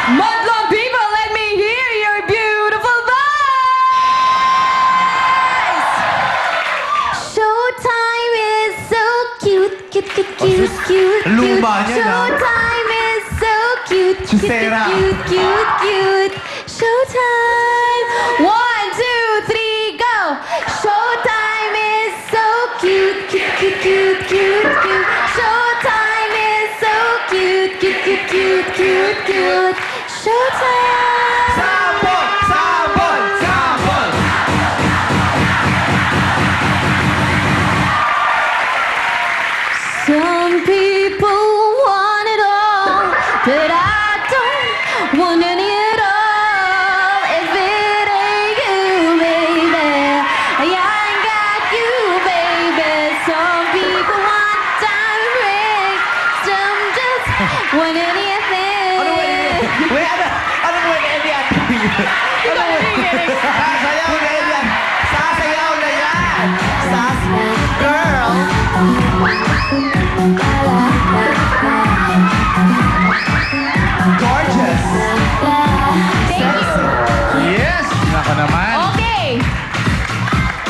Madlang people, let me hear your beautiful voice! Showtime is so cute, cute, cute, cute, cute, cute. Luma niya, no? Showtime is so cute, cute, cute, Chusera. cute, cute, cute. Showtime. 1, 2, 3, go! Showtime is so cute, cute, cute, cute, cute, cute. Showtime is so cute, cute, cute, cute, cute, cute. Showtime. Sabon! Sabon! Sabon! Some people want it all, but I don't want any at all. If it ain't you, baby, I ain't got you, baby. Some people want diamond rings, some just want anything. Wait, ano mo yung Elian? Ano mo yung Sasayaw na yan! Sasayaw na yan! Sasayaw, girl! Gorgeous! Thank you. Yes! Nako naman. Okay.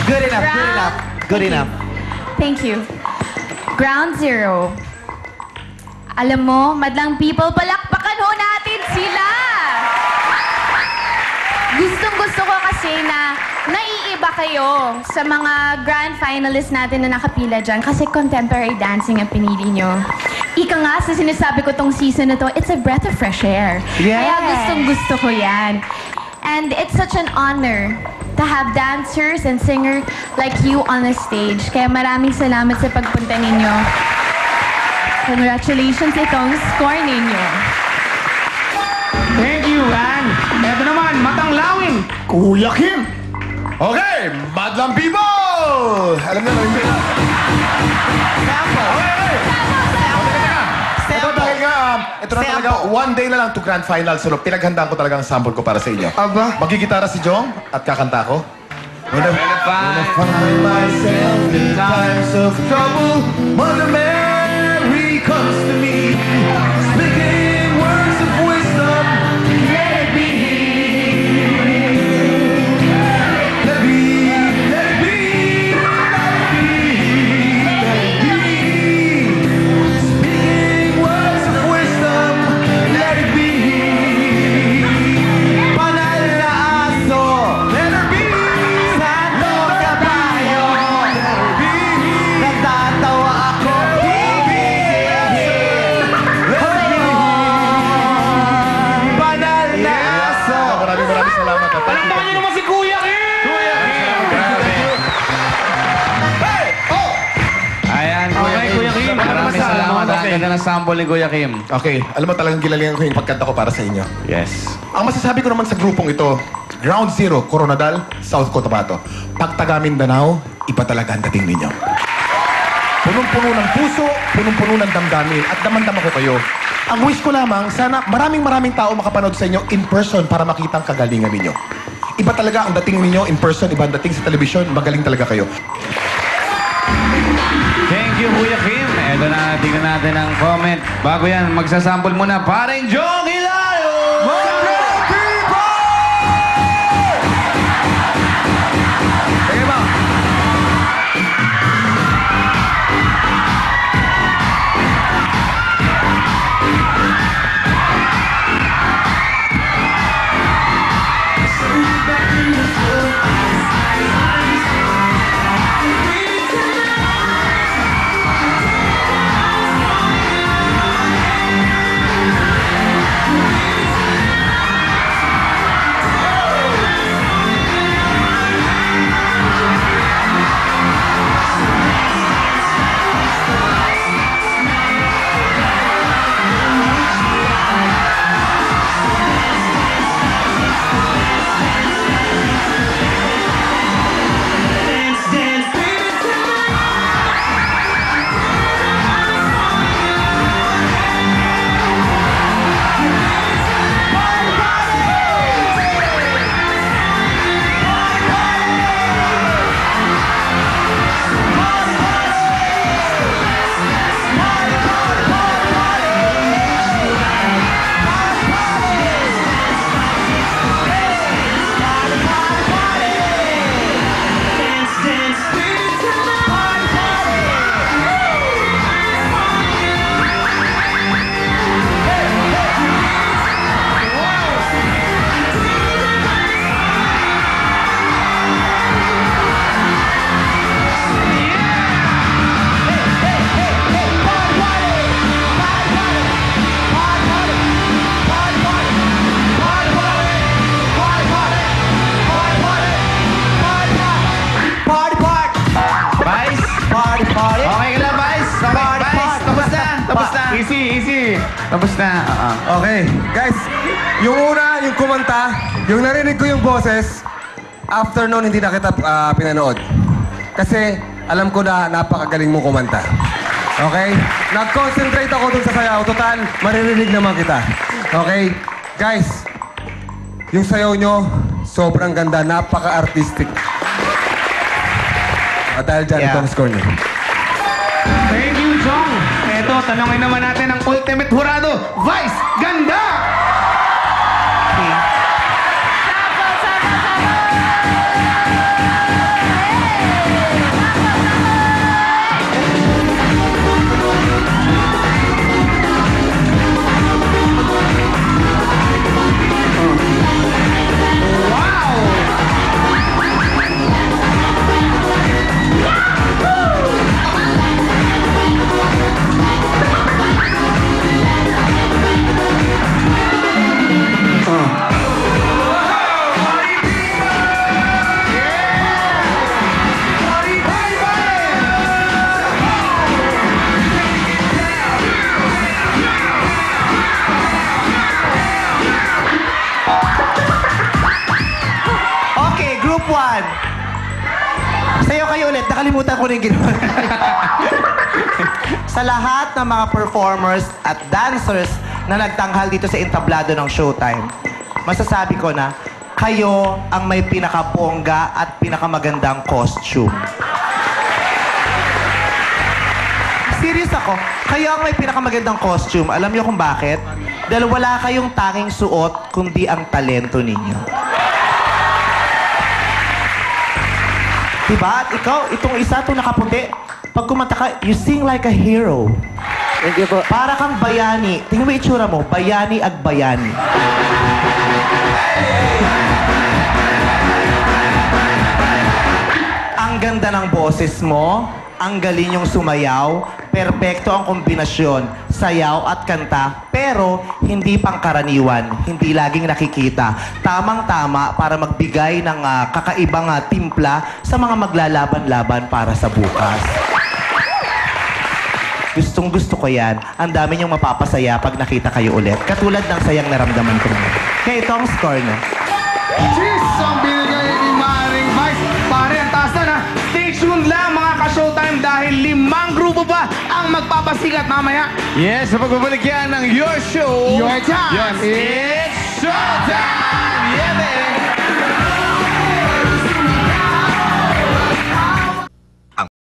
Good enough, good enough, good enough. Thank you. Ground Zero. Alam mo, madlang people, palakpakan ho natin sila! Gustong-gusto ko kasi na naiiba kayo sa mga grand finalists natin na nakapila dyan kasi contemporary dancing ang pinili nyo. Ika nga sa sinasabi ko tong season na to, it's a breath of fresh air. Yes! Kaya gustong-gusto ko yan. And it's such an honor to have dancers and singers like you on the stage. Kaya maraming salamat sa pagpunta ninyo. Congratulations, itong score ninyo. Thank you, Ann. Eto naman, matang lawin. Kuya Kim! Okay, madlang people! Alam niyo, alam niyo. Sample! Ito talaga, ito na talaga, one day na lang to grand final. So, pinaghandaan ko talaga ang sample ko para sa inyo. Aba. Magigitara si Jong at kakanta ko. When I Fine. find myself in times of trouble, Mother Mary comes to me, speaking words of wisdom. Let it be. Let it be. Let it be. Let it be. Let it be. Speaking words of wisdom. Let it be. Banal na aso. Let her be. Santo kabayo. Let her be. Natatawa ako. Banal na aso. Maraming salamat. Palakpakan niyo naman si Kuya Kim! Kuya Kim. Hey! Oh! Ayan, Kuya Okay, Kim. Kuya Kim. Maraming Salamat. salamat. Ang Okay. ganda ng sample ni Kuya Kim. Okay, alam mo talagang gilalingan ko yung pagkanta ko para sa inyo. Yes. Ang masasabi ko naman sa grupong ito, Ground Zero, Coronadal, South Cotabato. Pag taga Mindanao, iba talaga ang dating ninyo. Punong-puno ng puso, punong-puno ng damdamin, at damandam ko kayo. Ang wish ko lamang, sana maraming tao makapanood sa inyo in person para makita ang kagalingan ninyo. Iba talaga ang dating ninyo in person, iba ang dating sa telebisyon, magaling talaga kayo. Thank you, Kuya Kim. Eto na, tingnan natin ang comment. Bago yan, magsasample muna. Paring Jong Hilario! Sige ba? Tapos na. Okay, guys, yung una, yung kumanta, yung narinig ko yung boses, after nun, hindi na kita pinanood. Kasi alam ko na napakagaling mo kumanta. Okay? Nag-concentrate ako dun sa sayaw. Total, maririnig naman kita. Okay? Guys, yung sayaw nyo, sobrang ganda. Napaka-artistic. At dahil dyan, Yeah. ito ang score nyo. Thank you, Jong. Eto, tanongin naman natin ang ultimate hurado, Vice Ganda! Okay, group 1. Sayo kayo ulit. Nakalimutan ko na yung ginawa. Sa lahat ng mga performers at dancers na nagtanghal dito sa entablado ng Showtime, masasabi ko na kayo ang may pinakabongga at pinakamagandang costume. Serious ako. Kayo ang may pinakamagandang costume. Alam niyo kung bakit? Dahil wala kayong tanging suot kundi ang talento ninyo. Diba? At ikaw, itong isa, itong nakaputi, pag kumanta ka, you sing like a hero. Thank you po. Para kang bayani. Tingnan mo yung itsura mo, bayani ag bayani. Ang ganda ng boses mo, ang galing yung sumayaw, perpekto ang kombinasyon, sayaw at kanta, pero hindi pangkaraniwan, hindi laging nakikita. Tamang-tama para magbigay ng kakaibang timpla sa mga maglalaban-laban para sa bukas. Gustong-gusto ko yan. Ang dami niyong mapapasaya pag nakita kayo ulit. Katulad ng sayang naramdaman ko. Kaya ito ang score niyo. Cheers! Ang binigay ni Maring Vice. Pare, ang taas na. Stay tuned lang mga ka-showtime dahil 5 grupo pa ang magpapasikat mamaya. Yes, sa pagbabalik yan ng Your Show. Your time. Yes, it's showtime!